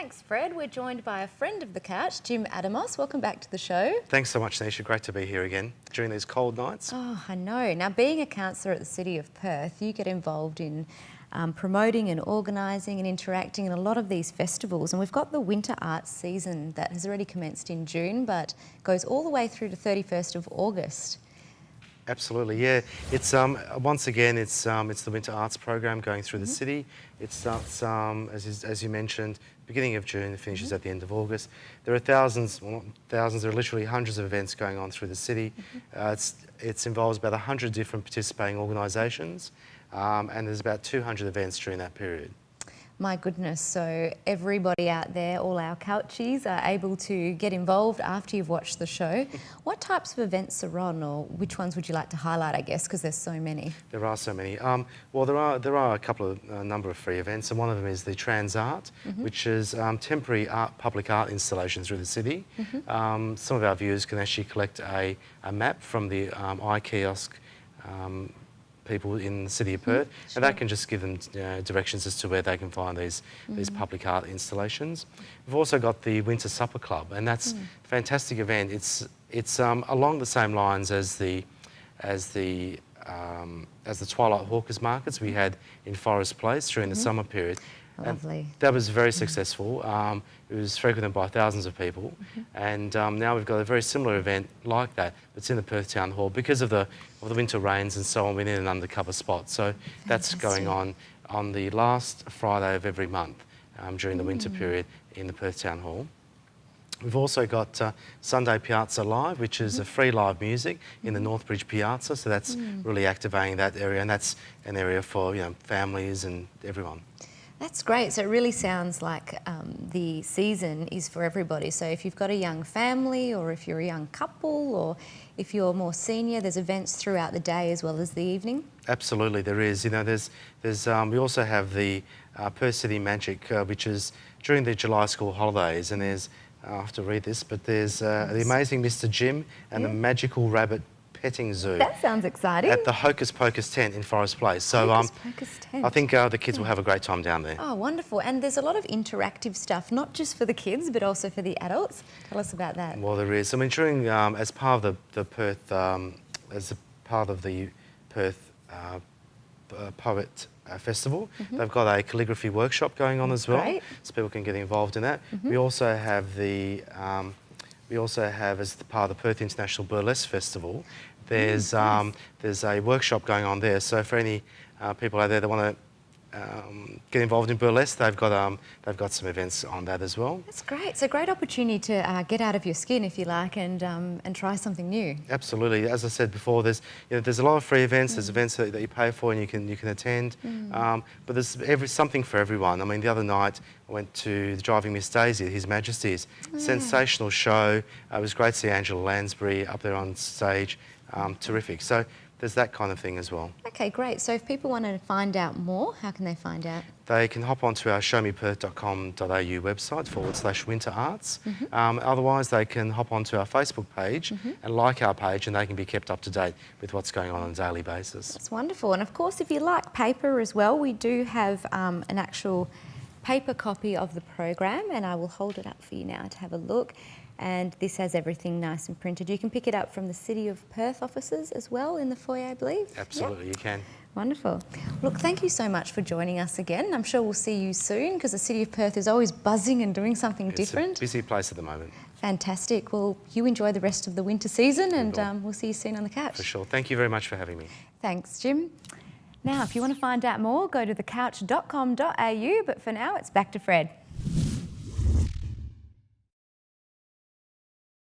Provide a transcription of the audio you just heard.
Thanks, Fred. We're joined by a friend of the couch, Jim Adamos. Welcome back to the show. Thanks so much, Nisha. Great to be here again during these cold nights. Oh, I know. Now, being a councillor at the City of Perth, you get involved in promoting and organising and interacting in a lot of these festivals. And we've got the winter arts season that has already commenced in June, but goes all the way through to 31st of August. Absolutely, yeah. It's once again, it's the winter arts program going through the city. It starts as you mentioned, beginning of June, it finishes at the end of August. There are thousands, well not thousands, there are literally hundreds of events going on through the city. It involves about 100 different participating organisations, and there's about 200 events during that period. My goodness, so everybody out there, all our couchies, are able to get involved after you've watched the show. What types of events are on, or which ones would you like to highlight, I guess, because there's so many? There are so many. Well, there are a number of free events, and one of them is the Trans Art, which is temporary public art installations through the city. Some of our viewers can actually collect a map from the iKiosk people in the City of Perth, and that can just give them directions as to where they can find these public art installations. We've also got the Winter Supper Club, and that's a fantastic event. It's along the same lines as the Twilight Hawkers markets we had in Forest Place during the summer period. Lovely. And that was very successful. It was frequented by thousands of people, and now we've got a very similar event like that. It's in the Perth Town Hall because of the winter rains and so on. We need an undercover spot, so that's going on the last Friday of every month during the winter period in the Perth Town Hall. We've also got Sunday Piazza Live, which is a free live music in the Northbridge Piazza, so that's really activating that area, and that's an area for families and everyone. That's great. So it really sounds like the season is for everybody. So if you've got a young family, or if you're a young couple, or if you're more senior, there's events throughout the day as well as the evening. Absolutely, there is. We also have the Perth City Magic, which is during the July school holidays, and there's I have to read this, but there's the amazing Mr. Jim and the Magical Rabbit Petting Zoo. That sounds exciting. At the Hocus Pocus tent in Forest Place. So Hocus Pocus tent. I think the kids will have a great time down there. Oh, wonderful. And there's a lot of interactive stuff, not just for the kids, but also for the adults. Tell us about that. Well, there is. I mean, during, as part of the Perth, Poet Festival, they've got a calligraphy workshop going on as well. Great. So people can get involved in that. We also have as part of the Perth International Burlesque Festival, there's a workshop going on there. So for any people out there that want to get involved in burlesque, they've got some events on that as well. That's great. It's a great opportunity to get out of your skin, if you like, and try something new. Absolutely. As I said before, there's a lot of free events. There's events that you pay for and you can attend. But there's something for everyone. I mean, the other night I went to the Driving Miss Daisy, His Majesty's sensational show. It was great to see Angela Lansbury up there on stage. Terrific. So there's that kind of thing as well. Okay, great. So if people want to find out more, how can they find out? They can hop onto our showmeperth.com.au website /winter arts. Otherwise, they can hop onto our Facebook page and like our page, and they can be kept up to date with what's going on a daily basis. That's wonderful. And of course, if you like paper as well, we do have an actual paper copy of the program, and I will hold it up for you now to have a look. And this has everything nice and printed. You can pick it up from the City of Perth offices as well in the foyer, I believe. Absolutely, you can. Wonderful. Look, thank you so much for joining us again. I'm sure we'll see you soon, because the City of Perth is always buzzing and doing something different. It's a busy place at the moment. Fantastic. Well, you enjoy the rest of the winter season, and we'll see you soon on the couch. For sure. Thank you very much for having me. Thanks, Jim. Now, if you want to find out more, go to thecouch.com.au, but for now, it's back to Fred.